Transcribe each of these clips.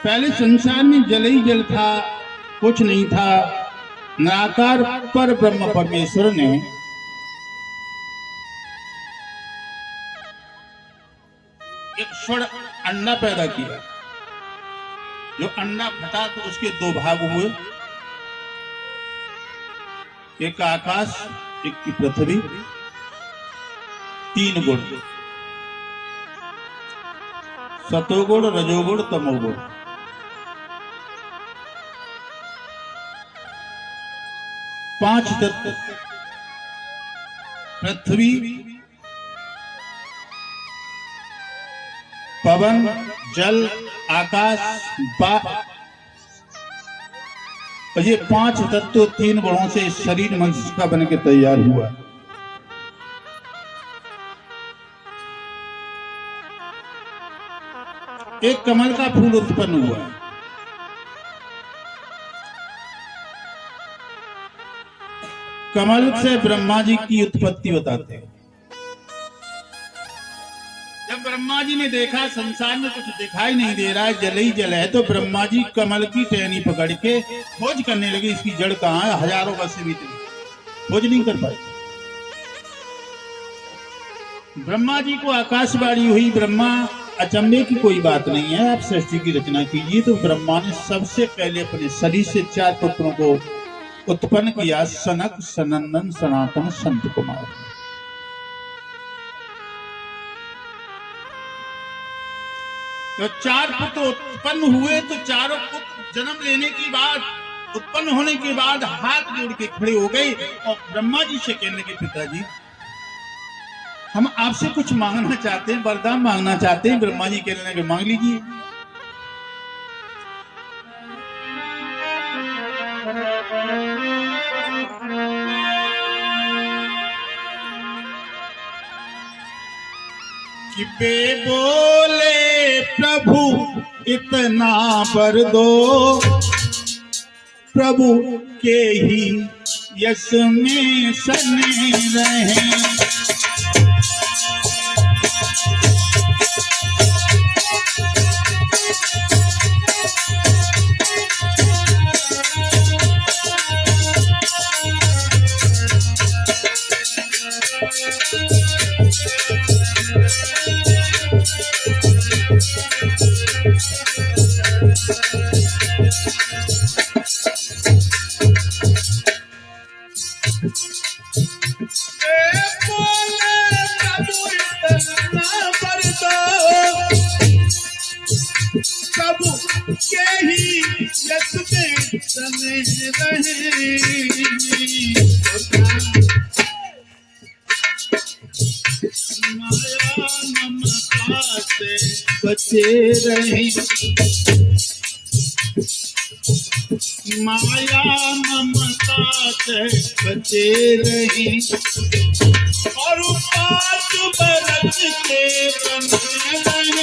पहले संसार में जल ही जल था, कुछ नहीं था। निराकार पर ब्रह्म परमेश्वर ने एक स्वर्ण अंडा पैदा किया। जो अंडा फटा तो उसके दो भाग हुए, एक आकाश एक की पृथ्वी। तीन गुण, सतोगुण रजोगुण तमोगुण। पांच तत्व पृथ्वी, पवन, जल, आकाश, और ये पांच तत्व तीन गुणों से शरीर मनुष्य का बनकर तैयार हुआ। एक कमल का फूल उत्पन्न हुआ। कमल से ब्रह्मा जी की उत्पत्ति बताते हैं। जब ब्रह्मा जी ने देखा संसार में कुछ दिखाई नहीं दे रहा है, जल ही जल है, तो ब्रह्मा जी कमल की टहनी पकड़ के खोज करने लगे, इसकी जड़ कहाँ है। हजारों वर्ष बीते, खोज नहीं कर पाए। ब्रह्मा जी को आकाशवाणी हुई। ब्रह्मा, अचंभे की कोई बात नहीं है, आप सृष्टि की रचना कीजिए। तो ब्रह्मा ने सबसे पहले अपने शरीर से 4 पुत्रों को उत्पन्न किया, सनक, सनंदन, सनातन, संत कुमार। तो 4 पुत्र उत्पन्न हुए। तो चारों पुत्र जन्म लेने के बाद, उत्पन्न होने के बाद हाथ जोड़ के खड़े हो गए और ब्रह्मा जी से कहने के, पिताजी हम आपसे कुछ मांगना चाहते हैं, वरदान मांगना चाहते हैं। ब्रह्मा जी कहने लगे, मांग लीजिए। कि बे बोले प्रभु इतना वर दो, प्रभु के ही यश में सने रहें। प्रभु के ही यश में सने रहें। माया ममता से बचे रहें, माया ममता से बचे रहें, और 5 बरस के बने रहें।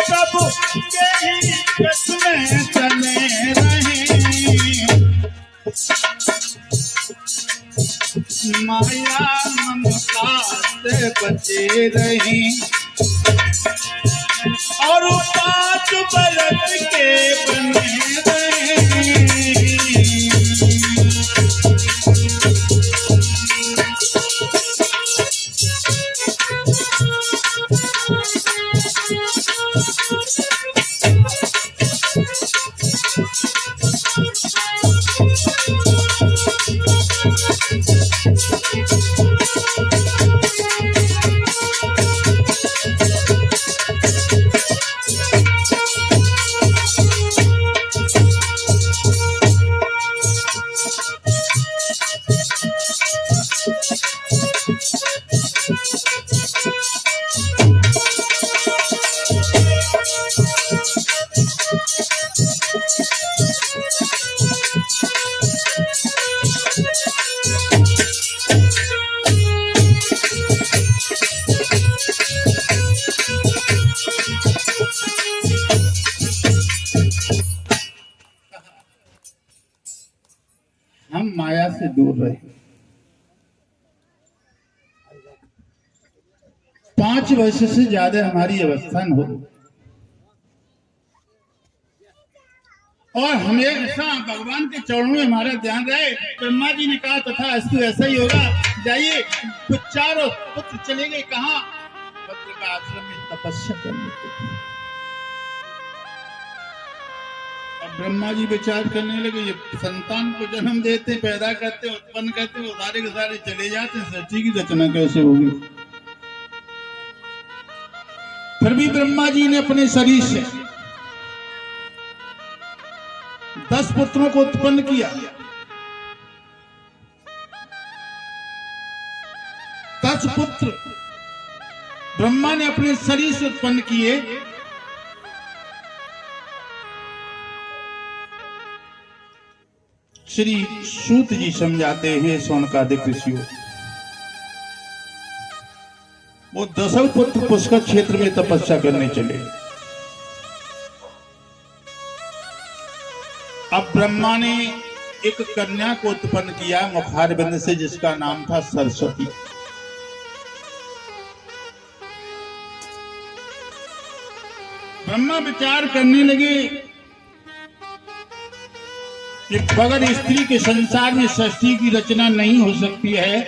प्रभु के ही यश में सने रहें, माया ममता से बचे रहें, और 5 बरस के बने रहें। दूर रहे। 5 वर्ष से ज्यादा हमारी अवस्था न हो और हमेशा भगवान के चरणों में हमारा ध्यान रहे। ब्रह्मा जी ने कहा तथा अस्तु ऐसा ही होगा। जाइए, तो चारों पुत्र चले गए कहा? पुत्र का आश्रम में तपस्या करने के लिए। अब ब्रह्मा जी विचार करने लगे, ये संतान को जन्म देते, पैदा करते, उत्पन्न करते, वो सारे के सारे चले जाते, सृष्टि की रचना कैसे होगी? फिर भी ब्रह्मा जी ने अपने शरीर से 10 पुत्रों को उत्पन्न किया। 10 पुत्र ब्रह्मा ने अपने शरीर से उत्पन्न किए। श्री सूत जी समझाते हैं शौनकादिक ऋषियों, वो 10 पुत्र पुष्कर क्षेत्र में तपस्या करने चले। अब ब्रह्मा ने एक कन्या को उत्पन्न किया मुखारबिंद से, जिसका नाम था सरस्वती। ब्रह्मा विचार करने लगे कि बगैर स्त्री के संसार में सृष्टि की रचना नहीं हो सकती है।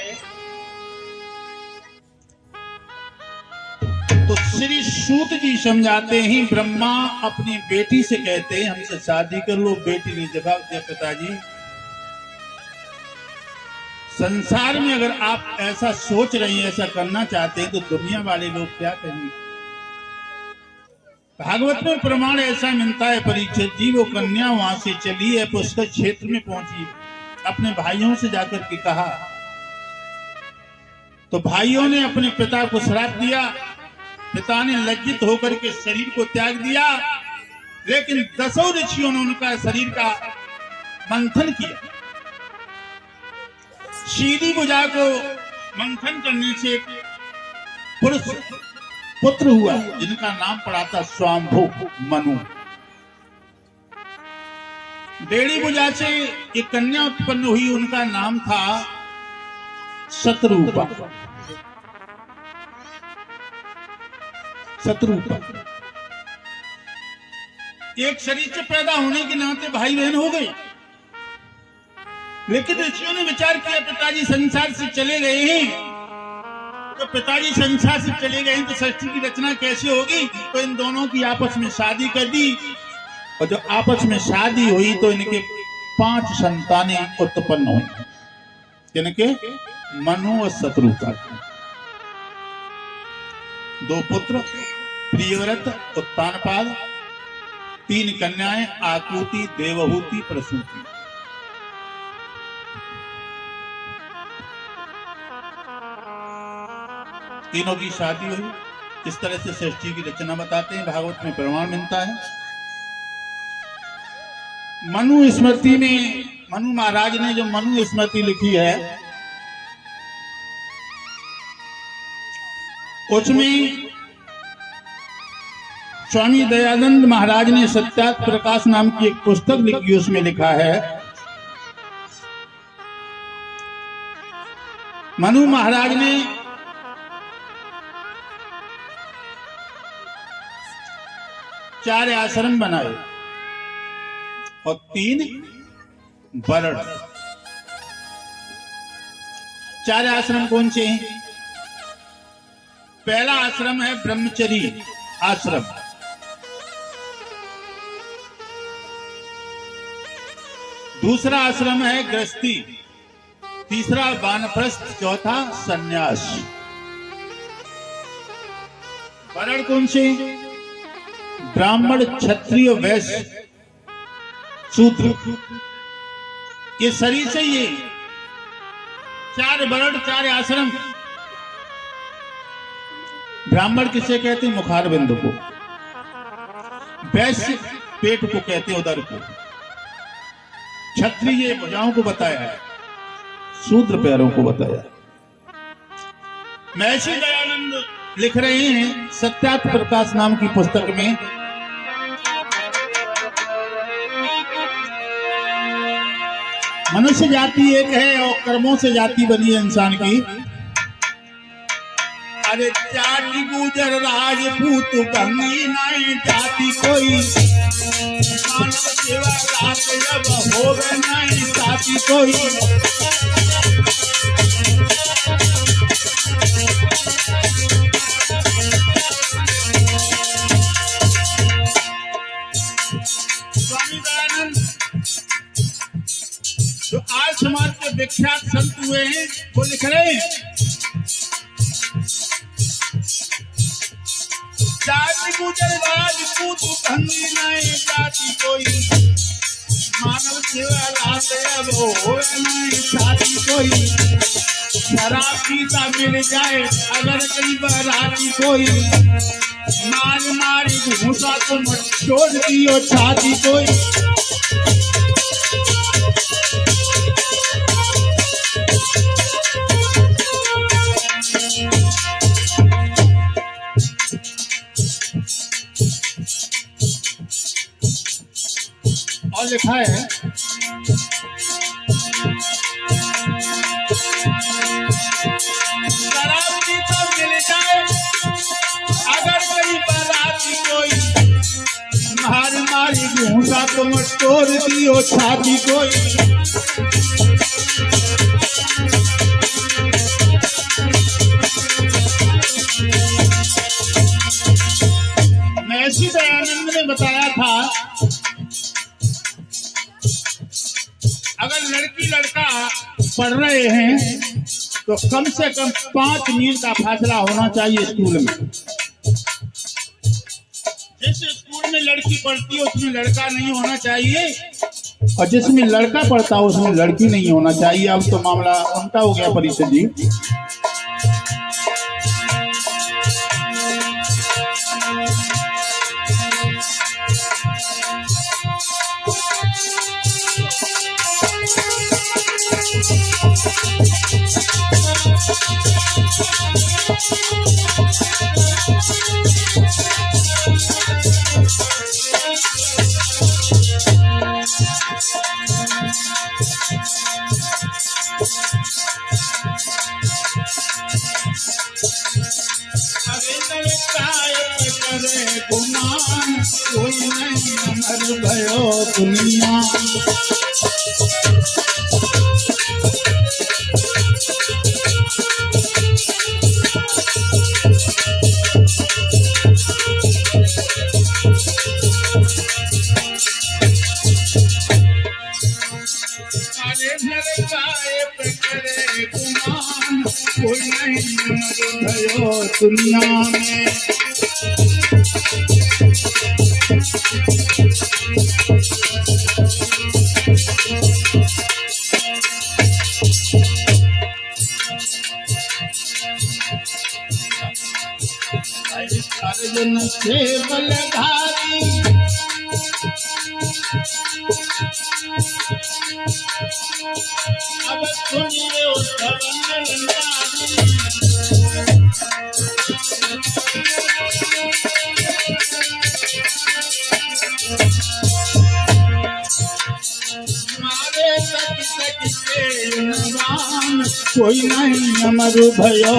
तो श्री सूत जी समझाते हैं, ब्रह्मा अपनी बेटी से कहते हैं हमसे शादी कर लो। बेटी ने जवाब दिया, पिताजी संसार में अगर आप ऐसा सोच रही हैं, ऐसा करना चाहते हैं, तो दुनिया वाले लोग क्या कहेंगे? भागवत में प्रमाण ऐसा मिलता है परीक्षित जी, वो कन्या वहां से चली है, पुष्कर क्षेत्र में पहुंची, अपने भाइयों से जाकर के कहा, तो भाइयों ने अपने पिता को श्राप दिया। पिता ने लज्जित होकर के शरीर को त्याग दिया, लेकिन 10 ऋषियों ने उनका शरीर का मंथन किया। सीधी भुजा को मंथन करने से पुरुष पुत्र हुआ, जिनका नाम पड़ा था स्वाम्भु मनु। डेढ़ी भुजा से एक कन्या उत्पन्न हुई, उनका नाम था शत्रुपा। शत्रुपा एक शरीर से पैदा होने के नाते भाई बहन हो गए, लेकिन ऋषियों ने विचार किया पिताजी संसार से चले गए हैं, तो पिताजी संसार से चले गए हैं तो सृष्टि की रचना कैसे होगी? तो इन दोनों की आपस में शादी कर दी, और जो आपस में शादी हुई तो इनके 5 संतानें उत्पन्न हुई। इनके मनु और शत्रुपा, 2 पुत्र प्रियव्रत उत्तानपाद, 3 कन्याएं आकुति, देवहूति, प्रसूति। तीनों की शादी हुई। इस तरह से सृष्टि की रचना बताते हैं, भागवत में प्रमाण मिलता है। मनु स्मृति में मनु महाराज ने जो मनु स्मृति लिखी है, उसमें स्वामी दयानंद महाराज ने सत्यार्थ प्रकाश नाम की एक पुस्तक लिखी, उसमें लिखा है, मनु महाराज ने 4 आश्रम बनाए और 3 वर्ण। 4 आश्रम कौन से हैं? पहला आश्रम है ब्रह्मचर्य आश्रम, दूसरा आश्रम है गृहस्थी, तीसरा वानप्रस्थ, चौथा सन्यास। वर्ण कौन से? ब्राह्मण, क्षत्रिय, वैश्य, शूद्र। ये शरीर से ये 4 वर्ण, 4 आश्रम। ब्राह्मण किसे कहते हैं? मुखारबिंद को। वैश्य पेट को कहते हैं, उदर को। क्षत्रिय भुजाओं को बताया है, शूद्र पैरों को बताया। महर्षि दयानंद लिख रहे हैं सत्यार्थ प्रकाश नाम की पुस्तक में, मनुष्य जाति एक है और कर्मों से जाति बनी है इंसान की। अरे जाति गुजर राजपूत बनी नहीं जाति कोई, मानव सेवा रात जब होवे नहीं जाति कोई। स्वामी दयानंद जो आज समाज के विख्यात संत हुए हैं वो लिख रहे हैं, जाति गुजर राजपूत बनी नहीं जाति कोई, मानव सेवा रात अब हो नहीं जाति कोई। शराब पीता मिल जाए अगर कहीं बराती कोई, मार मार घूसा तो मत छोड़ दियो छाती कोई। और लिखा है शराब पीता मिल जाए अगर कहीं बराती कोई, मार मारी घूसा तो मत तोड़ दियो छाती कोई। महर्षि दयानंद ने बताया था अगर लड़की लड़का पढ़ रहे हैं तो कम से कम 5 मील का फासला होना चाहिए स्कूल में। जिस स्कूल में लड़की पढ़ती है उसमें लड़का नहीं होना चाहिए, और जिसमें लड़का पढ़ता है उसमें लड़की नहीं होना चाहिए। अब तो मामला उल्टा हो गया परिषद जी। कोई नहीं अमर भयो दुनिया, कोई नहीं अमर भयो दुनिया में। अर्जुन से बलधारी अब सुनिए मारे तक कोई नहीं अमर भयो।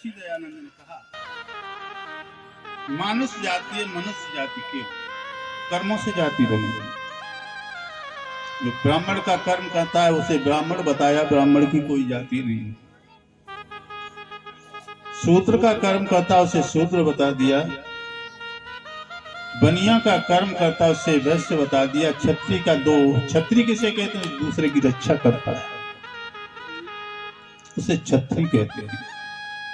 दयानंद ने कहा मानुष जाति है मनुष्य जाति के कर्मों से जाति बनी। जो ब्राह्मण का कर्म करता है उसे ब्राह्मण बताया, ब्राह्मण की कोई जाति नहीं। शूद्र का कर्म करता है उसे शूद्र बता दिया, बनिया का कर्म करता है उसे वैश्य बता दिया। क्षत्रिय का दो, क्षत्रिय किसे कहते हैं? दूसरे की रक्षा करता है उसे क्षत्रिय कहते हैं।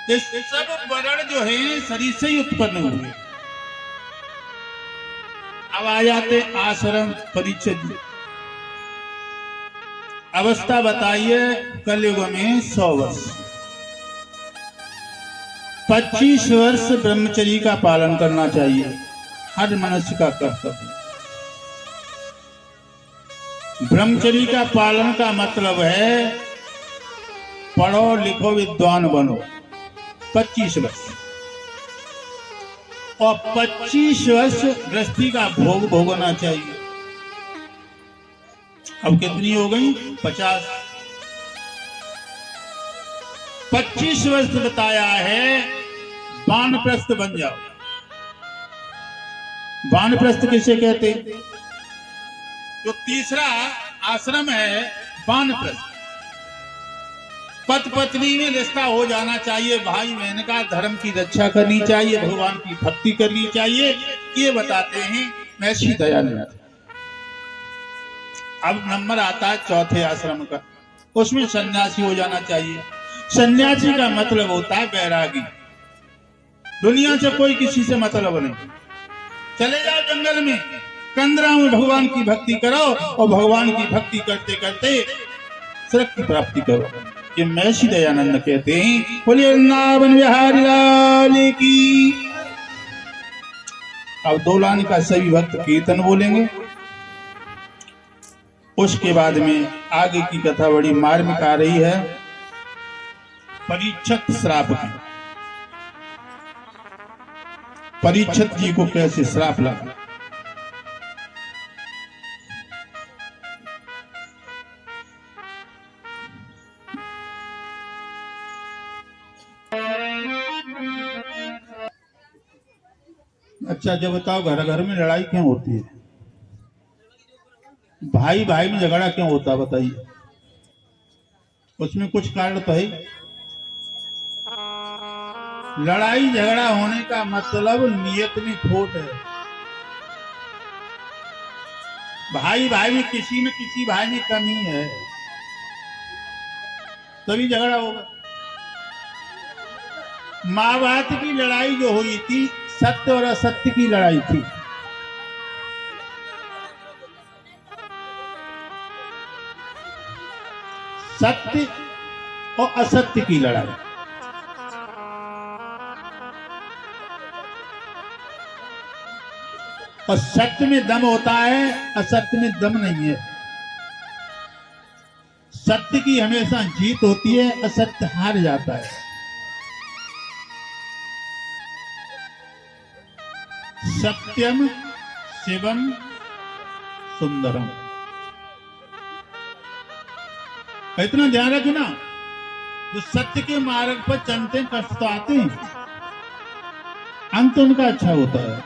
ये सब वर्ण जो है शरीर से ही उत्पन्न हुए। अब आ जाते आश्रम परिचय। अवस्था बताइए कलयुग में 100 वर्ष, 25 वर्ष ब्रह्मचर्य का पालन करना चाहिए, हर मनुष्य का कर्तव्य। ब्रह्मचर्य का पालन का मतलब है पढ़ो लिखो विद्वान बनो, 25 वर्ष, और 25 वर्ष गृहस्थी का भोग भोगना चाहिए। अब कितनी हो गई? 50। 25 वर्ष बताया है, वानप्रस्थ बन जाओ। वानप्रस्थ किसे कहते? जो तीसरा आश्रम है वानप्रस्थ। पति पत्नी में रिश्ता हो जाना चाहिए, भाई बहन का धर्म की रक्षा करनी चाहिए, भगवान की भक्ति करनी चाहिए, ये बताते हैं महर्षि दयानंद। अब नंबर आता है चौथे आश्रम का, उसमें सन्यासी हो जाना चाहिए। सन्यासी का मतलब होता है बैरागी, दुनिया से कोई किसी से मतलब नहीं। चले जाओ जंगल में, कंदरा में भगवान की भक्ति करो, और भगवान की भक्ति करते करते स्वर्ग की प्राप्ति करो। ये महर्षि दयानंद कहते हैं। बोलिए वृंदावन बिहारी लाल की। अब 2 लाइन का सभी भक्त कीर्तन बोलेंगे, उसके बाद में आगे की कथा बड़ी मार्मिक आ रही है। परीक्षित श्राप की, परीक्षित जी को कैसे श्राप लगा। अच्छा जब बताओ, घर घर में लड़ाई क्यों होती है? भाई भाई में झगड़ा क्यों होता है बताइए? उसमें कुछ कारण तो है। लड़ाई झगड़ा होने का मतलब नियत में खोट है। भाई भाई में किसी न किसी भाई में कमी है, तभी झगड़ा होगा। महाभारत की लड़ाई जो हुई थी, सत्य और असत्य की लड़ाई थी। सत्य और असत्य की लड़ाई। और सत्य में दम होता है, असत्य में दम नहीं है। सत्य की हमेशा जीत होती है, असत्य हार जाता है। सत्यम शिवम सुंदरम। इतना ध्यान रखना, जो सत्य के मार्ग पर चलते कष्ट तो आते हैं, अंत उनका अच्छा होता है।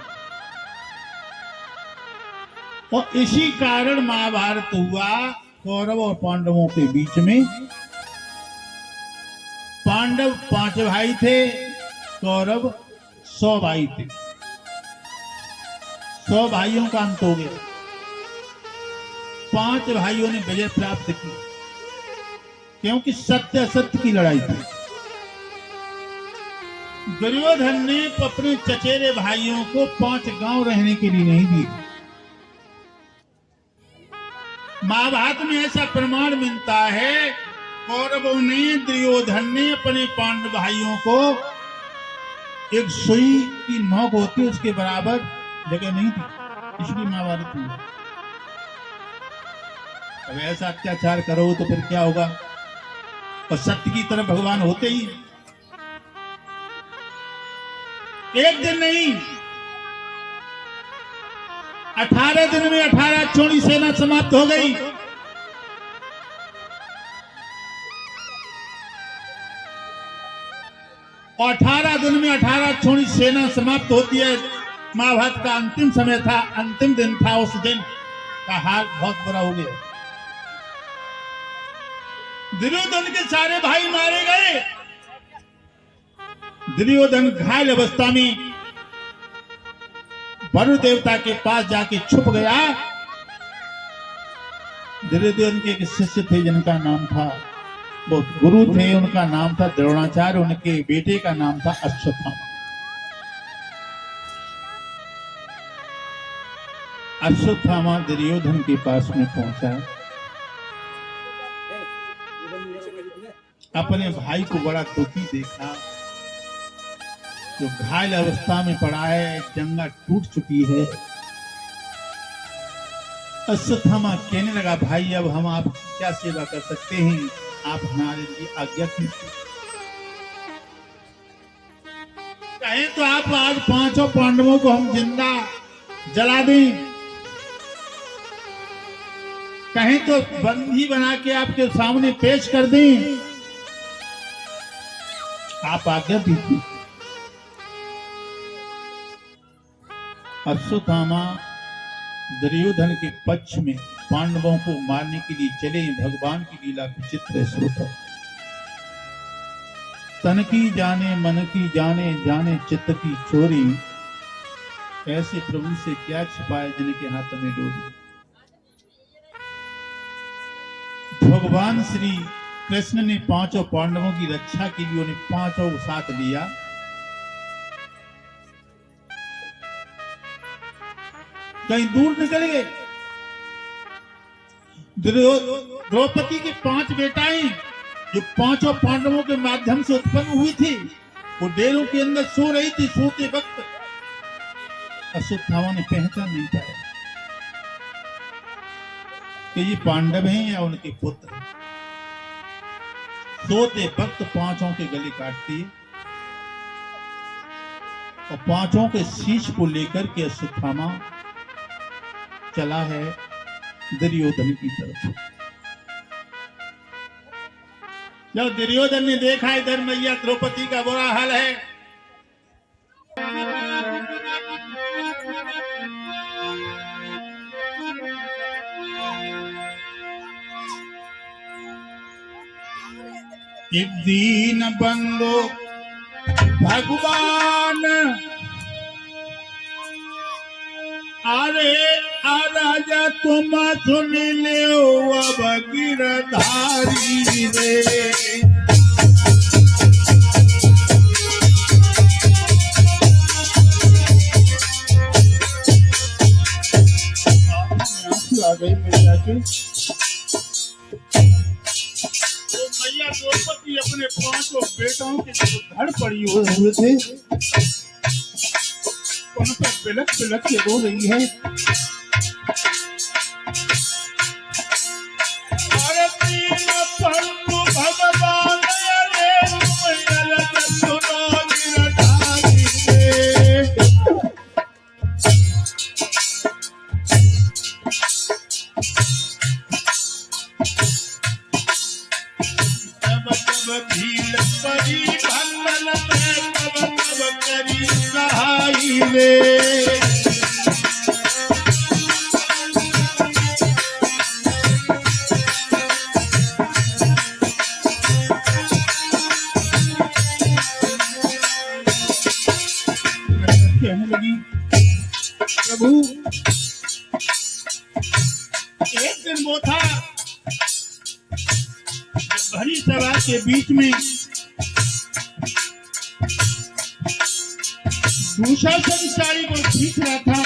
और इसी कारण महाभारत हुआ कौरव और पांडवों के बीच में। पांडव 5 भाई थे, कौरव 100 भाई थे। 100 भाइयों का अंत हो गया। 5 भाइयों ने विजय प्राप्त की, क्योंकि सत्य असत्य की लड़ाई थी। दुर्योधन ने अपने चचेरे भाइयों को 5 गांव रहने के लिए नहीं दिए। महाभारत में ऐसा प्रमाण मिलता है, कौरवों ने, दुर्योधन ने अपने पांडव भाइयों को एक सुई की नोक होती है उसके बराबर जगह नहीं दी, इसलिए महाभारत हुआ। अब ऐसा अत्याचार करो तो फिर क्या होगा? और सत्य की तरफ भगवान होते ही एक दिन नहीं, 18 दिन में 18 छोड़ी सेना समाप्त हो गई। और 18 दिन में 18 छोड़ी सेना समाप्त होती है। महाभारत का अंतिम समय था, अंतिम दिन था। उस दिन का हाल बहुत बुरा हो गया। दुर्योधन के सारे भाई मारे गए। दुर्योधन घायल अवस्था में वरुण देवता के पास जाके छुप गया। दुर्योधन के एक शिष्य थे जिनका नाम था, वो गुरु थे, उनका नाम था द्रोणाचार्य, उनके बेटे का नाम था अश्वत्थामा। अश्वत्थामा दुर्योधन के पास में पहुंचा। अपने भाई को बड़ा दुखी देखा, जो घायल अवस्था में पड़ा है, जंगा टूट चुकी है। अश्वत्थामा कहने लगा, भाई अब हम आप क्या सेवा कर सकते हैं, आप हमारे लिए आज्ञा कीजिए। कहें तो आप आज पांचों पांडवों को हम जिंदा जला दें, कहें तो बंदी बना के आपके सामने पेश कर दें, आप आज्ञा दीजिए। अश्वत्थामा दुर्योधन के पक्ष में पांडवों को मारने के लिए चले। भगवान की लीला विचित्र श्रोता, तन की जाने मन की जाने, जाने चित्त की चोरी, ऐसे प्रभु से क्या छिपाए जिनके हाथ में डोरी। भगवान श्री कृष्ण ने पांचों पांडवों की रक्षा के लिए उन्हें पांचों को साथ लिया। कहीं दूर निकल गए। द्रौपदी की 5 बेटाएं जो पांचों पांडवों के माध्यम से उत्पन्न हुई थी, वो डेरों के अंदर सो रही थी। सोते वक्त अश्वत्थामा ने पहचान नहीं पाया कि ये पांडव हैं या उनके पुत्र। सोते वक्त पांचों के गले काट दिए और पांचों के शीश को लेकर के अश्वत्थामा चला है दुर्योधन की तरफ। जब दुर्योधन ने देखा इधर मैया द्रौपदी का बुरा हाल है, एक दीन बंदो भगवान, अरे राजा तुम सुन लो अब गिरधारी रे। आ गई मैया की, तो मैया द्रौपदी अपने 5 बेटों के जो धड़ पड़ी हुए थे उन पर बिलक बिलक के रो रही है। भगवान भील परी भंगल में कब कब करी सहाई रे। कहने लगी, प्रभु एक दिन वो था भरी सभा के बीच में दुशासन साड़ी को खींच रहा था।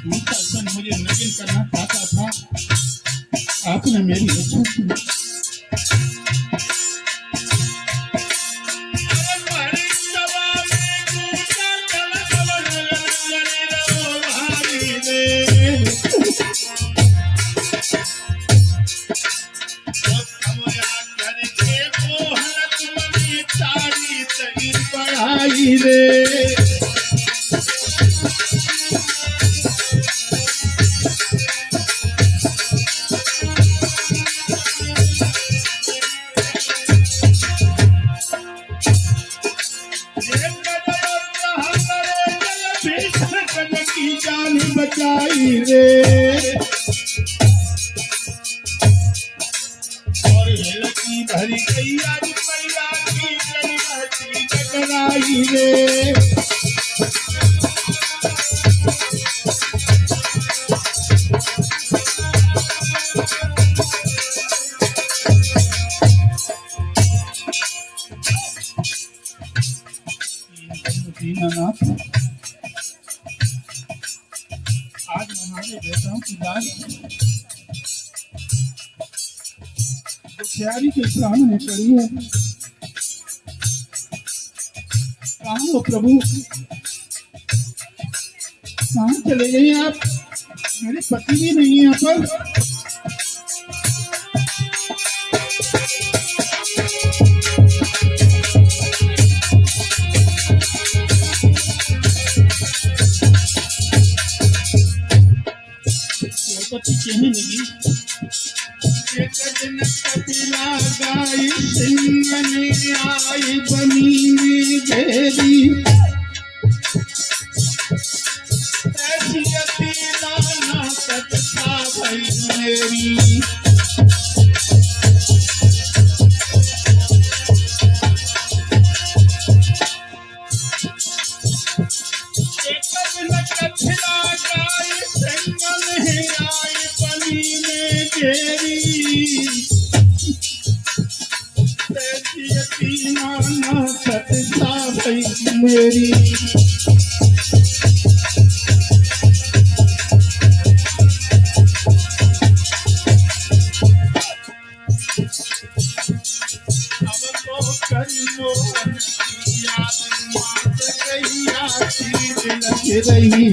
दुशासन मुझे नगिन करना चाहता था, आपने मेरी इच्छा सुनी। रे की जान बचाई रे, और लड़की भरी गई आज मैया की जन्मती टकराई रे। दीनानाथ, आज हमारे बेटाओं की बात प्यारी के प्राण में पड़ी है। कहाँ हो प्रभु, कहाँ चले गए आप? मेरे पति भी नहीं है यहाँ पर। कहने लगी एक दिन कपिला गाय सिंह ने आई बनी में घेरी, ऐसी अतीला ना सकता भाई मेरी। मेरी अब तो करियो याद मात गैया चीज लग रही।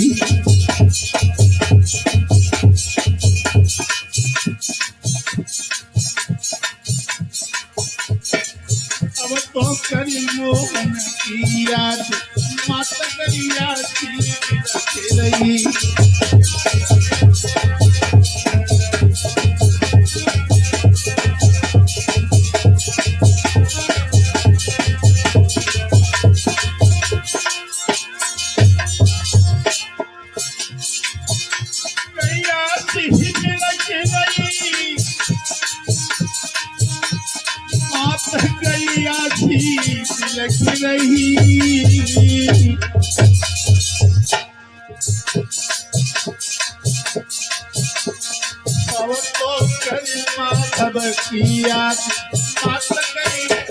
अब तो करियो याद मात गैया चीज लग रही। लग रही अब तो कर माधव की याद मात गई लग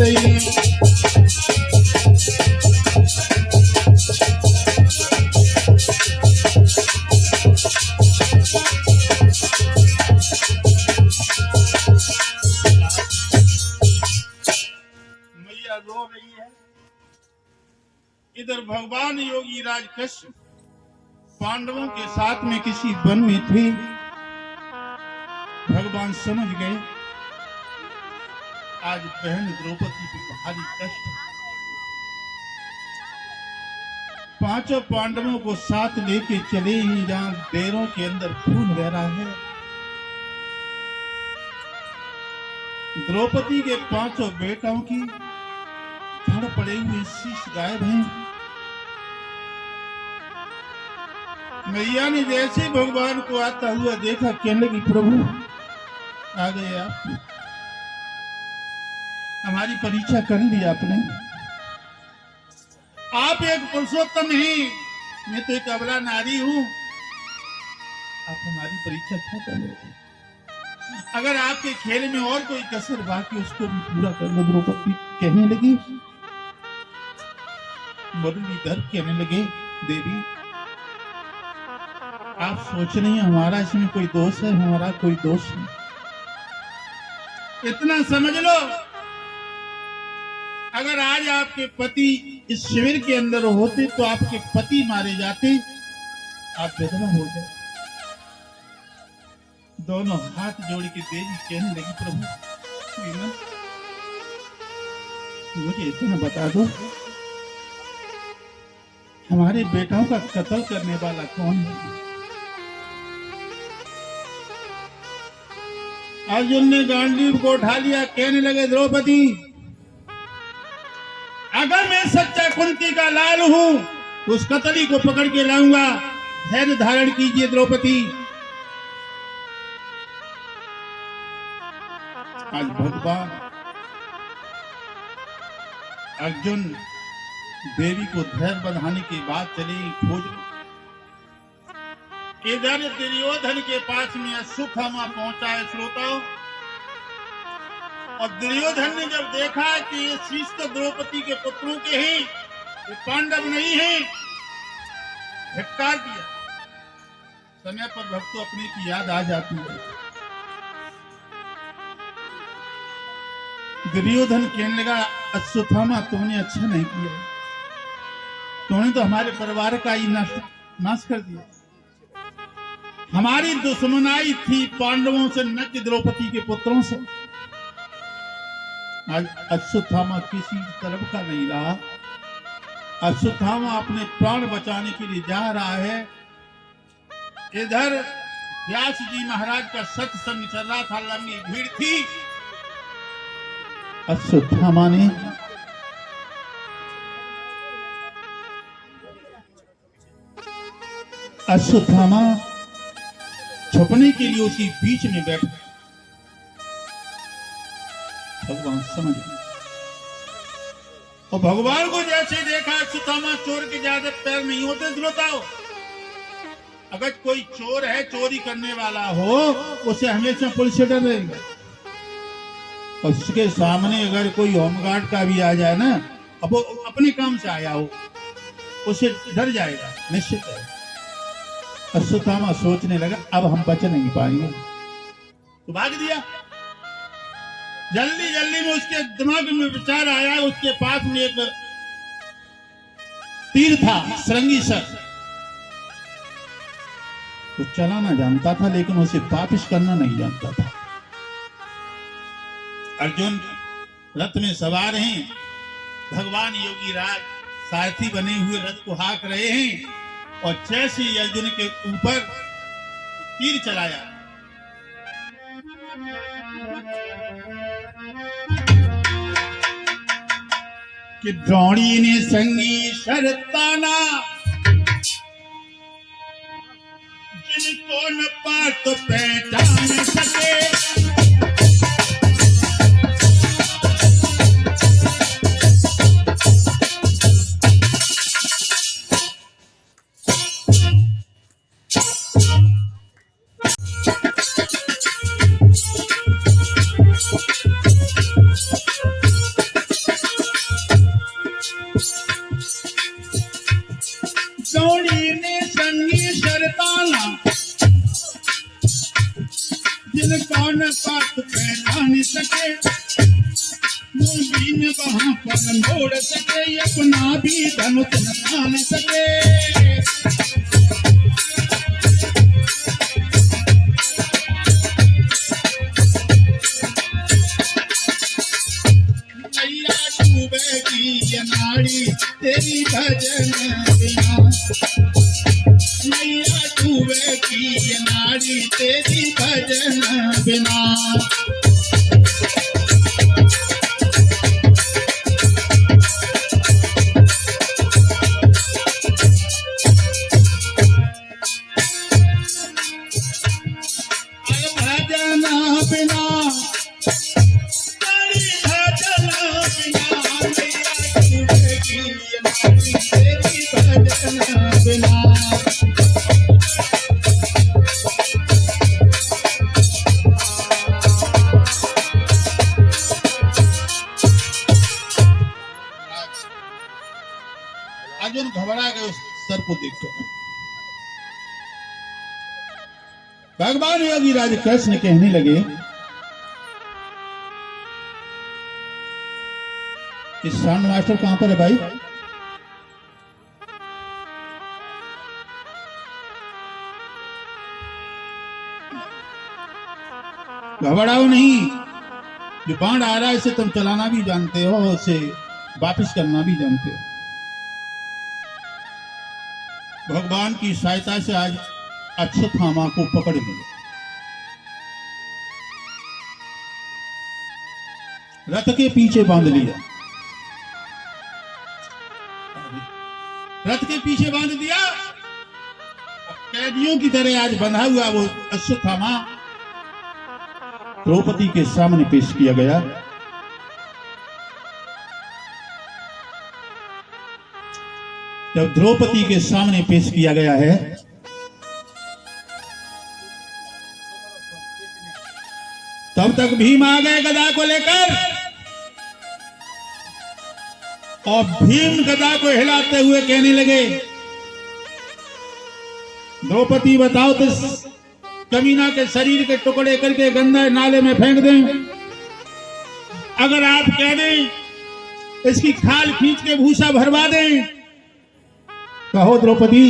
रही। रो रही है। इधर भगवान योगी राज कृष्ण पांडवों के साथ में किसी वन में थे। भगवान समझ गए आज बहन द्रौपदी पे भारी कष्ट। पांचों पांडवों को साथ लेके चले ही जहां पैरों के अंदर खून बह रहा है। द्रौपदी के पांचों बेटाओं की धड़ पड़े हुए शीश गायब हैं। मैया ने जैसे भगवान को आता हुआ देखा, कहने लगी प्रभु आ गए आप, हमारी परीक्षा कर ली आपने। आप एक पुरुषोत्तम हैं, मैं तो एक अबला नारी हूं, आप हमारी परीक्षा क्या कर रहे? अगर आपके खेल में और कोई कसर बाकी उसको भी पूरा कर लो। द्रौपदी कहने लगी, मुरलीधर कहने लगे देवी आप सोच रही हैं हमारा इसमें कोई दोष है? हमारा कोई दोष नहीं, इतना समझ लो अगर आज आपके पति इस शिविर के अंदर होते तो आपके पति मारे जाते, आप विधवा हो गए। दोनों हाथ जोड़ के देवी कहने लगी प्रभु मुझे इतना बता दो हमारे बेटाओं का कत्ल करने वाला कौन है? अर्जुन ने गांडीव को उठा लिया, कहने लगे द्रौपदी अगर मैं सच्चा कुंती का लाल हूं तो उस कतली को पकड़ के लाऊंगा। धैर्य धारण कीजिए द्रौपदी। आज भगवान अर्जुन देवी को धैर्य बंधाने की बात चली खोज। इधर दुर्योधन के पास में सुखमा पहुंचा है श्रोताओं, और दुर्योधन ने जब देखा कि ये शीश तो द्रौपदी के पुत्रों के हैं, ये पांडव नहीं है, धिक्कार दिया। समय पर भक्तों अपने की याद आ जाती है। दुर्योधन कहने लगा, अश्वत्थामा तुमने अच्छा नहीं किया, तुमने तो हमारे परिवार का ही नाश कर दिया। हमारी दुश्मनाई थी पांडवों से, न कि द्रौपदी के पुत्रों से। आज अश्वत्थामा किसी तरफ का नहीं रहा। अश्वत्थामा अपने प्राण बचाने के लिए जा रहा है। इधर व्यास जी महाराज का सत्संग चल रहा था, लंबी भीड़ थी। अश्वत्थामा ने छुपने के लिए उसी बीच में बैठा। भगवान समझ गए और भगवान को जैसे देखा, अश्वत्थामा चोर के ज्यादा पैर नहीं होते ध्रुवताओ। अगर कोई चोर है, चोरी करने वाला हो, उसे हमेशा पुलिस से डर रहेगा। और उसके सामने अगर कोई होमगार्ड का भी आ जाए ना, अब वो अपने काम से आया हो, उसे डर जाएगा निश्चित है। अश्वत्थामा सोचने लगा, अब हम बच नहीं पाएंगे, तो भाग दिया। जल्दी जल्दी में उसके दिमाग में विचार आया, उसके पास में एक तीर था, सरंगी सर। वो चलाना जानता था, लेकिन उसे वापिस करना नहीं जानता था। अर्जुन रथ में सवार हैं, भगवान योगी राज सारथी बने हुए रथ को हाँक रहे हैं, और जैसे ही अर्जुन के ऊपर तीर चलाया, कि द्रोणी ने संगी शरताना, जिनको न पात पहचान सके। द्रोणी ने संगी शरताना, जिनको न पात पहचान सके। मूवी में वहां पर मोड़ सके, अपना भी धनुष न तान सके। मैया डूबेगी ये नाड़ी तेरी भजन बिना, मैया डूबेगी ये नाड़ी तेरी भजन बिना। अर्जुन घबरा गए उस सर को देखकर। भगवान योगी राज कृष्ण कहने लगे कि साउंड मास्टर कहां पर है भाई? घबराओ नहीं, जो बाण आ रहा है इसे तुम चलाना भी जानते हो, उसे वापस करना भी जानते हो। भगवान की सहायता से आज अश्वत्थामा को पकड़ लिया, रथ के पीछे बांध लिया, रथ के पीछे बांध दिया। कैदियों की तरह आज बंधा हुआ वो अश्वत्थामा द्रौपदी के सामने पेश किया गया। जब द्रौपदी के सामने पेश किया गया है, तब तक भीम आ गए गदा को लेकर, और भीम गदा को हिलाते हुए कहने लगे, द्रौपदी बताओ तो कमीना के शरीर के टुकड़े करके गंगा नाले में फेंक दें। अगर आप कह दें इसकी खाल खींच के भूसा भरवा दें, कहो द्रौपदी,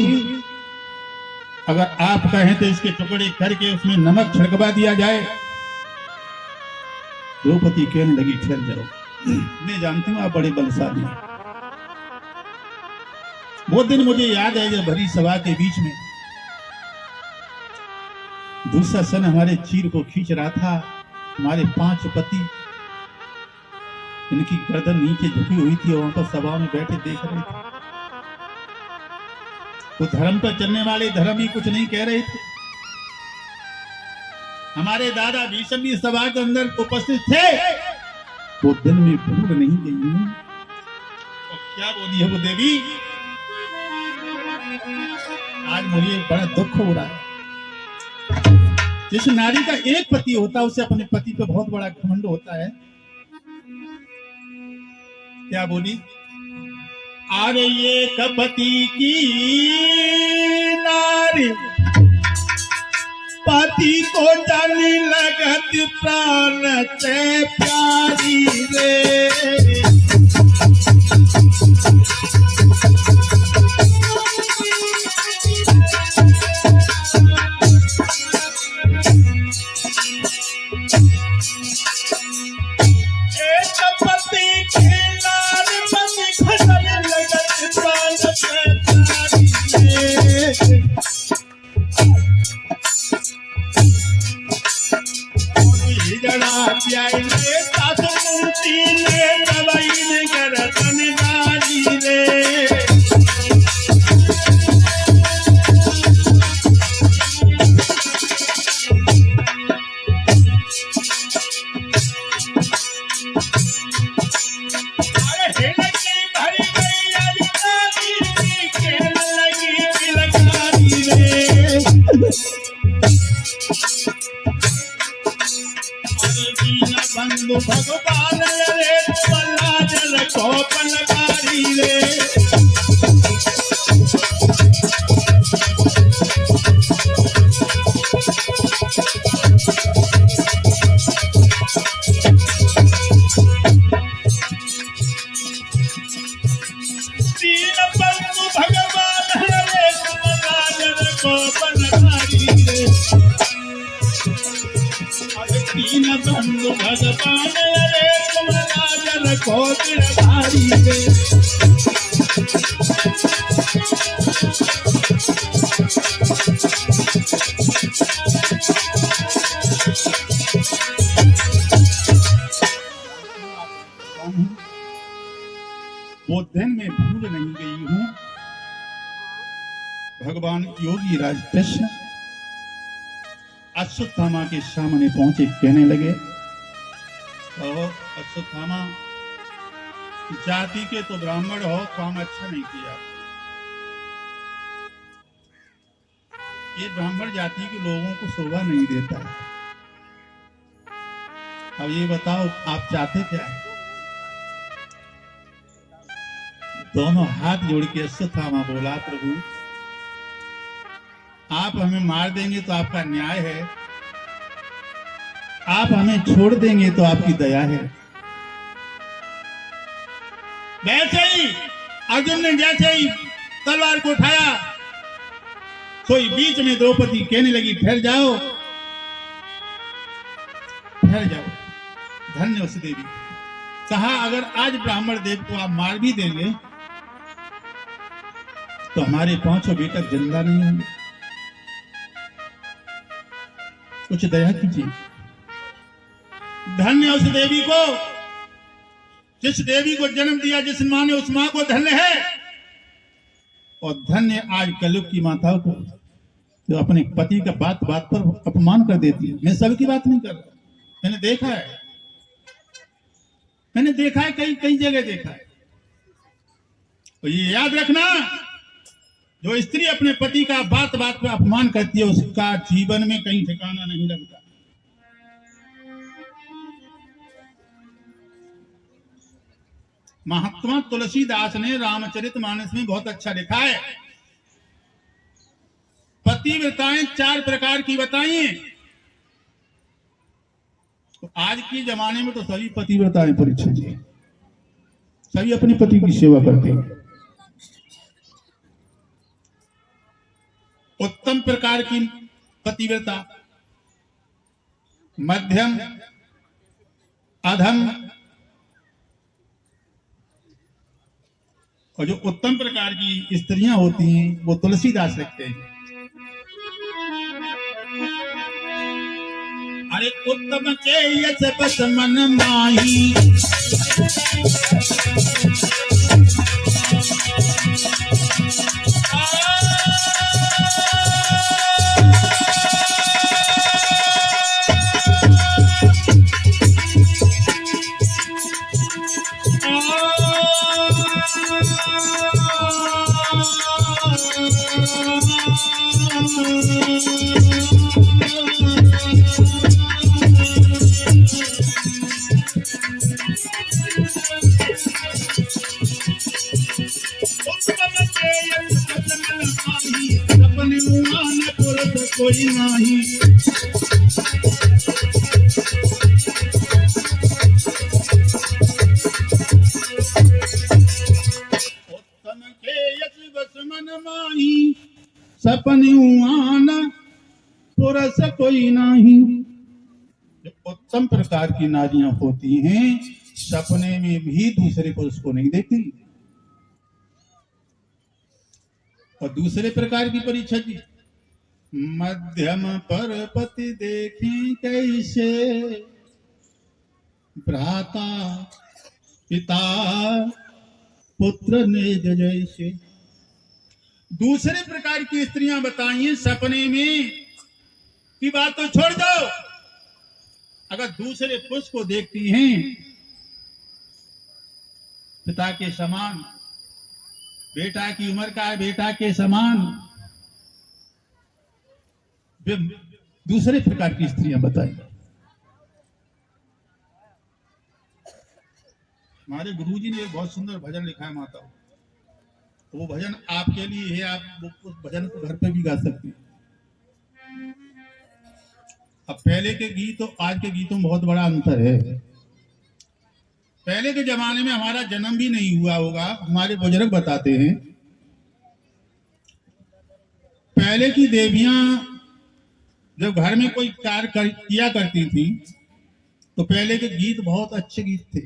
अगर आप कहें तो इसके टुकड़े करके उसमें नमक छिड़कवा दिया जाए। द्रौपदी कहने लगी ठहर जाओ, मैं जानती हूं आप बड़े बलशाली हैं। वो दिन मुझे याद है जब भरी सभा के बीच में दुशासन हमारे चीर को खींच रहा था। हमारे 5 पति, इनकी गर्दन नीचे झुकी हुई थी और वहां पर सभा में बैठे देख रहे थे। तो धर्म पर चलने वाले धर्म ही कुछ नहीं कह रहे थे। हमारे दादा भीष्म भी सभा के अंदर उपस्थित थे। वो दिन में भूल नहीं गई हूं। तो क्या बोली है वो देवी, आज मुझे बड़ा दुख हो रहा है। जिस नारी का एक पति होता है उसे अपने पति पे बहुत बड़ा घमंड होता है। क्या बोली, अरे ये कपति की नारी पति को जाने लगत प्राण से प्यारी रे। बंधु भगवान रे पल्ला जल को पलकारी रे। तीन बंधु भगवान रे पल्ला जल को पलकारी रे। तीन बंधु भगवान रे तुम्हारा जल को पलकारी रे। वो दिन में भूल नहीं गई हूं। भगवान योगी राज कृष्ण अश्वत्थामा के सामने पहुंचे, कहने लगे, अश्वत्थामा, जाति के तो ब्राह्मण हो, काम अच्छा नहीं किया। ये ब्राह्मण जाति के लोगों को शोभा नहीं देता है। अब ये बताओ आप चाहते क्या है? दोनों हाथ जोड़ के अश्वत्थामा बोला, प्रभु आप हमें मार देंगे तो आपका न्याय है, आप हमें छोड़ देंगे तो आपकी दया है। वैसे ही अर्जुन ने जैसे ही तलवार को उठाया, कोई बीच में द्रौपदी कहने लगी, ठहर जाओ, ठहर जाओ। धन्य उस देवी। कहा अगर आज ब्राह्मण देव को आप मार भी देंगे तो हमारे 5 बेटा जिंदा नहीं होंगे। कुछ दया कीजिए। धन्य उस देवी को, जिस देवी को जन्म दिया, जिस मां ने, उस मां को धन्य है। और धन्य आज कलयुग की माताओं को जो अपने पति का बात बात पर अपमान कर देती है। मैं सबकी बात नहीं कर रहा, मैंने देखा है, मैंने देखा है, कई कई जगह देखा है। तो ये याद रखना, जो स्त्री अपने पति का बात बात पर अपमान करती है उसका जीवन में कहीं ठिकाना नहीं लगता। महात्मा तुलसीदास ने रामचरितमानस में बहुत अच्छा लिखा है। पतिव्रताएं 4 प्रकार की बताई। तो आज के जमाने में तो सभी पतिव्रता हैं परीक्षा जी, सभी अपने पति की सेवा करते हैं। उत्तम प्रकार की पतिव्रता, मध्यम, अधम, और जो उत्तम प्रकार की स्त्रियां होती हैं वो तुलसीदास लिखते हैं। अरे उत्तम के यश बस मन माही, कोई नहीं। उत्तम के यश बस मन माही, सपने आना पुरस कोई नहीं। जो उत्तम प्रकार की नारियां होती हैं सपने में भी दूसरे पुरुष को नहीं देखती। और दूसरे प्रकार की परीक्षा जी, मध्यम पर पति देखें कैसे, भ्राता पिता पुत्र नेज जैसे। दूसरे प्रकार की स्त्रियां बताइए सपने में की बात तो छोड़ दो, अगर दूसरे पुरुष को देखती हैं पिता के समान, बेटा की उम्र का है बेटा के समान, दूसरे प्रकार की स्त्रियां बताई। हमारे गुरुजी ने एक बहुत सुंदर भजन लिखा है माता, तो वो भजन आपके लिए है, आप उस भजन को घर पे भी गा सकते हैं। अब पहले के गीत और आज के गीतों में बहुत बड़ा अंतर है। पहले के जमाने में हमारा जन्म भी नहीं हुआ होगा, हमारे बुजुर्ग बताते हैं पहले की देवियां जब घर में कोई कार्य किया करती थी तो पहले के गीत बहुत अच्छे गीत थे।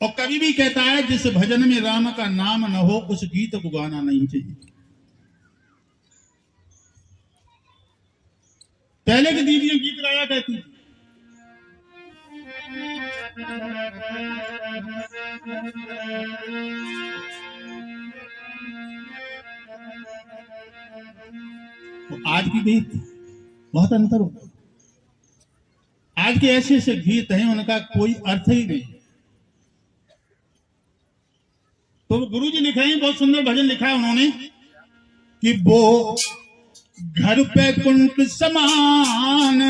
और कवि भी कहता है जिस भजन में राम का नाम न हो उस गीत को गाना नहीं चाहिए। पहले की दीदियां गीत गाया करती थी। तो आज की गीत बहुत अंतर होगा। आज के ऐसे ऐसे गीत हैं उनका कोई अर्थ ही नहीं। तो गुरु जी लिखे हैं, बहुत सुंदर भजन लिखा है उन्होंने कि वो घर पे कुंठ समान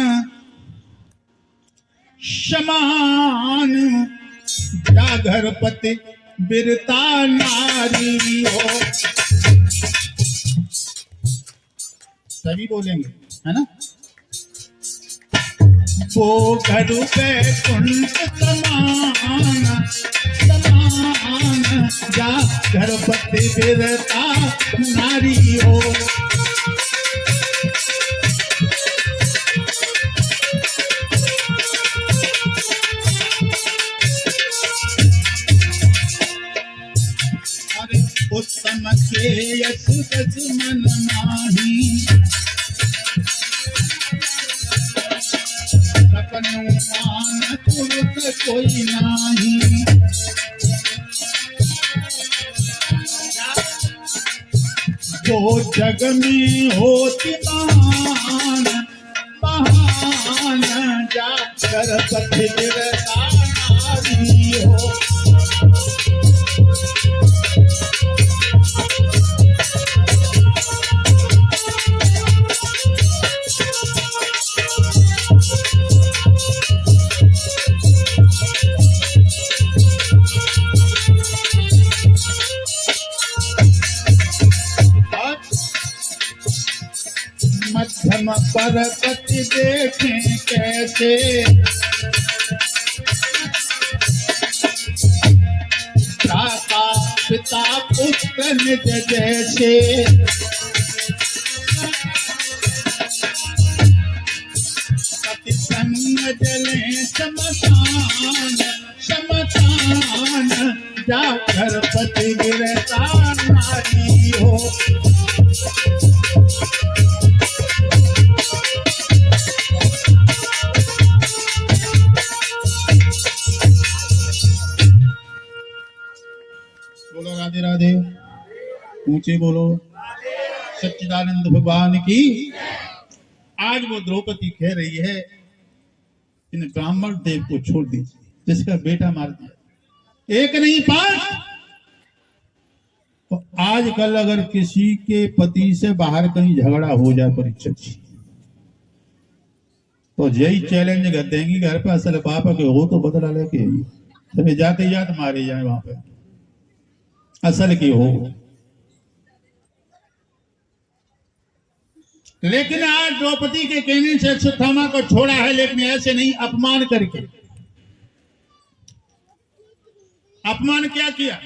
समान जा घर पति बिरता नारी हो। सभी बोलेंगे है ना। वो घर पे कुंठ समान समान जा घर पति बिरता नारी हो। उत्तम के यश बस मन माही सपनों मान पुरुष कोई नाही। जो जग में होती महान महान जा कर पति बिरता नारी हो। मध्यम परपति देखें कैसे, भ्राता पिता पुत्र निज जैसे, पति संग जले शमशान, शमशान जाकर पति गिरता नारी हो। बोलो राधे राधे, ऊंचे बोलो सच्चिदानंद भगवान की। आज वो द्रौपदी कह रही है इन ब्राह्मण देव को छोड़ दीजिए, जिसका बेटा मार दिया, एक नहीं पांच। तो आजकल अगर किसी के पति से बाहर कहीं झगड़ा हो जाए परीक्षक जी, तो यही चैलेंज कर देंगी घर पे असल पापा के हो तो बदला लेके तुम्हें जाते जाते मारे जाए वहां पे, असल की हो। लेकिन आज द्रौपदी के कहने से अश्वत्थामा को छोड़ा है, लेकिन ऐसे नहीं, अपमान करके। अपमान क्या किया?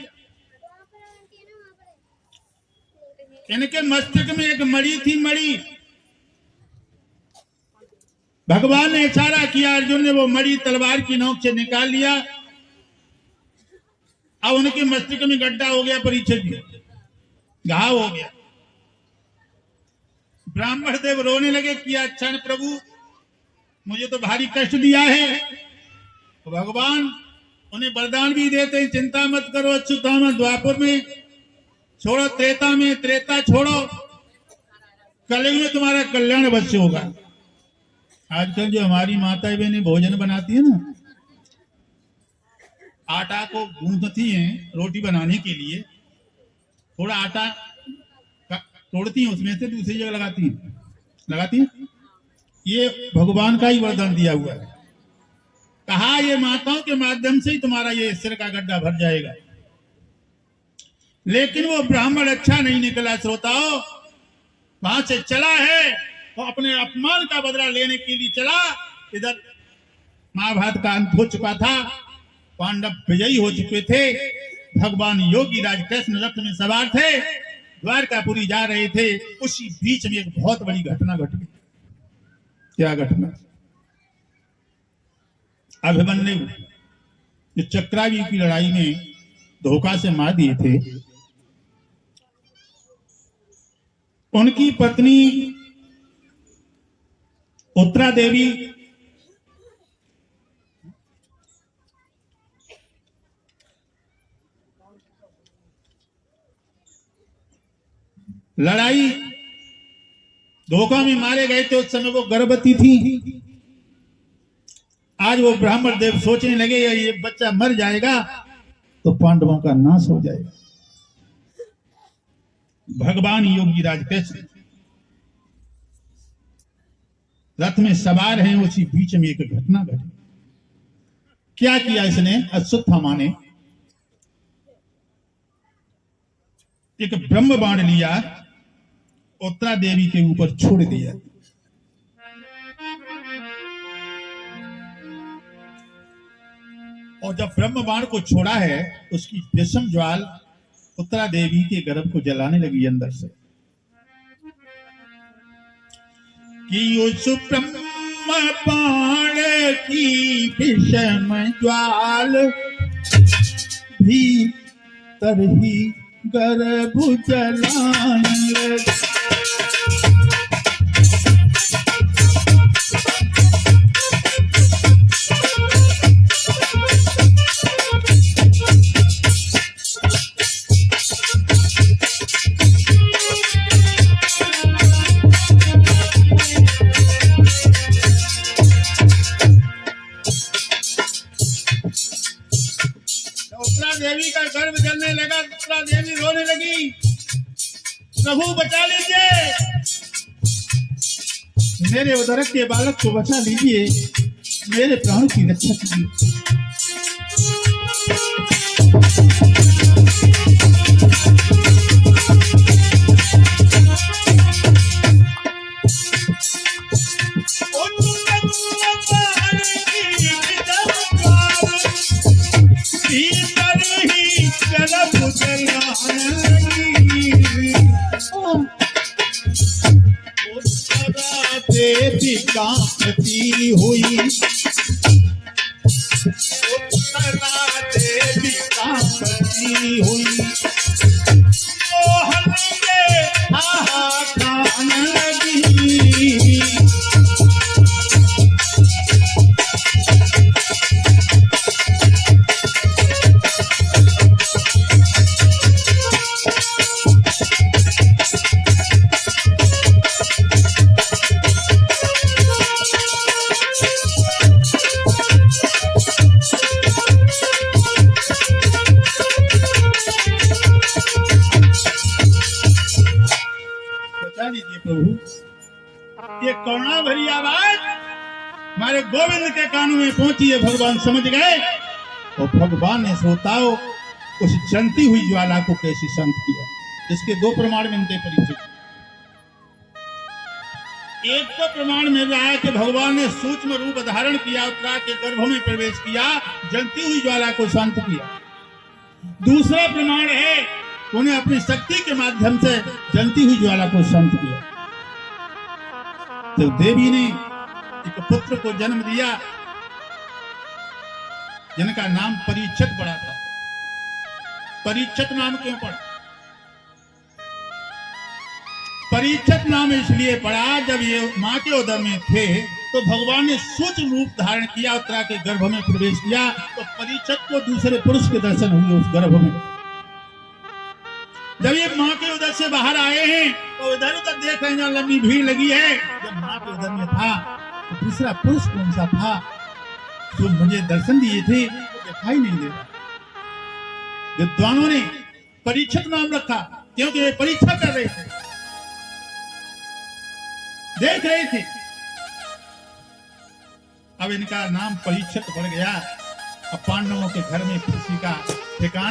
इनके मस्तक में एक मणि थी, मणि। भगवान ने इशारा किया, अर्जुन ने वो मणि तलवार की नोक से निकाल लिया। अब उनके मस्तक में गड्ढा हो गया, परीक्षक जी घाव हो गया। ब्राह्मण देव रोने लगे कि अच्छा न प्रभु, मुझे तो भारी कष्ट दिया है। तो भगवान उन्हें वरदान भी देते हैं, चिंता मत करो अच्युतामा, द्वापर में छोड़ो, त्रेता में त्रेता छोड़ो, कलयुग में तुम्हारा कल्याण अवश्य होगा। आजकल जो हमारी माताएं बहनें भोजन बनाती है ना, आटा को गूंथती हैं रोटी बनाने के लिए, थोड़ा आटा तोड़ती हैं, उसमें से दूसरी जगह लगाती हैं। ये भगवान का ही वरदान दिया हुआ है। कहा ये माताओं के माध्यम से ही तुम्हारा ये सिर का गड्ढा भर जाएगा। लेकिन वो ब्राह्मण अच्छा नहीं निकला श्रोताओ, वहां से चला है वो तो अपने अपमान का बदला लेने के लिए चला। इधर महाभारत का अंत हो चुका था, पांडव विजयी हो चुके थे, भगवान योगी राज कृष्ण रथ में सवार थे, द्वारकापुरी जा रहे थे। उसी बीच में एक बहुत बड़ी घटना घट गई। क्या घटना? अभिमन्यु जो चक्राव्यूह की लड़ाई में धोखा से मार दिए थे, उनकी पत्नी उत्तरा देवी लड़ाई धोखा में मारे गए थे। उस समय वो गर्भवती थी। आज वो ब्राह्मण देव सोचने लगे ये बच्चा मर जाएगा तो पांडवों का नाश हो जाएगा। भगवान योगी राज कृष्ण रथ में सवार हैं, उसी बीच में एक घटना घटी। क्या किया इसने? अश्वत्थामा ने एक ब्रह्म बाण लिया, उत्तरा देवी के ऊपर छोड़ दिया। और जब ब्रह्म बाण को छोड़ा है, उसकी विषम ज्वाल उत्तरा देवी के गर्भ को जलाने लगी अंदर से। कि उस ब्रह्म बाण की विषम ज्वाल भीतर ही गर्भ जलाने लगी। देवी का गर्भ जलने लगा, उत्तरा देवी रोने लगी, प्रभु बचा लीजिए, मेरे उदर के बालक को बचा लीजिए, मेरे प्राण की रक्षा कीजिए। का पति हुई, उत्तरा देवी का पति हुई, मोहन में हाहाकार लगी। बता दीजिए प्रभु, ये करुणा भरी आवाज हमारे गोविंद के कानों में पहुंची है। भगवान समझ गए और भगवान ने सोताओ उस जलती हुई ज्वाला को कैसे शांत किया। इसके दो प्रमाण मिलते परीक्षित। एक तो प्रमाण मिल रहा है कि भगवान ने सूक्ष्म रूप धारण किया, उत्तरा के गर्भ में प्रवेश किया, जलती हुई ज्वाला को शांत किया। दूसरा प्रमाण है उन्हें अपनी शक्ति के माध्यम से जलती हुई ज्वाला को शांत किया। तो देवी ने एक पुत्र को जन्म दिया जिनका नाम परीक्षित पड़ा था। परीक्षित नाम क्यों पड़ा? परीक्षित नाम इसलिए पड़ा जब ये मां के उदर में थे तो भगवान ने सूक्ष्म रूप धारण किया, उत्तरा के गर्भ में प्रवेश किया, तो परीक्षित को दूसरे पुरुष के दर्शन हुए उस गर्भ में। जब ये मां के उदर से बाहर आए हैं तो इधर उधर देख रहे हैं, लंबी भीड़ लगी है। जब मां के उदर में था तो दूसरा पुरुष कौन सा था जो मुझे दर्शन दिए थे वो दिखाई नहीं दे रहा। विद्वानों ने परीक्षित नाम रखा क्योंकि वे परीक्षा कर रहे थे, देख रहे थे। अब इनका नाम परीक्षित पड़ गया। अब पांडवों के घर में किसी का ठिकाना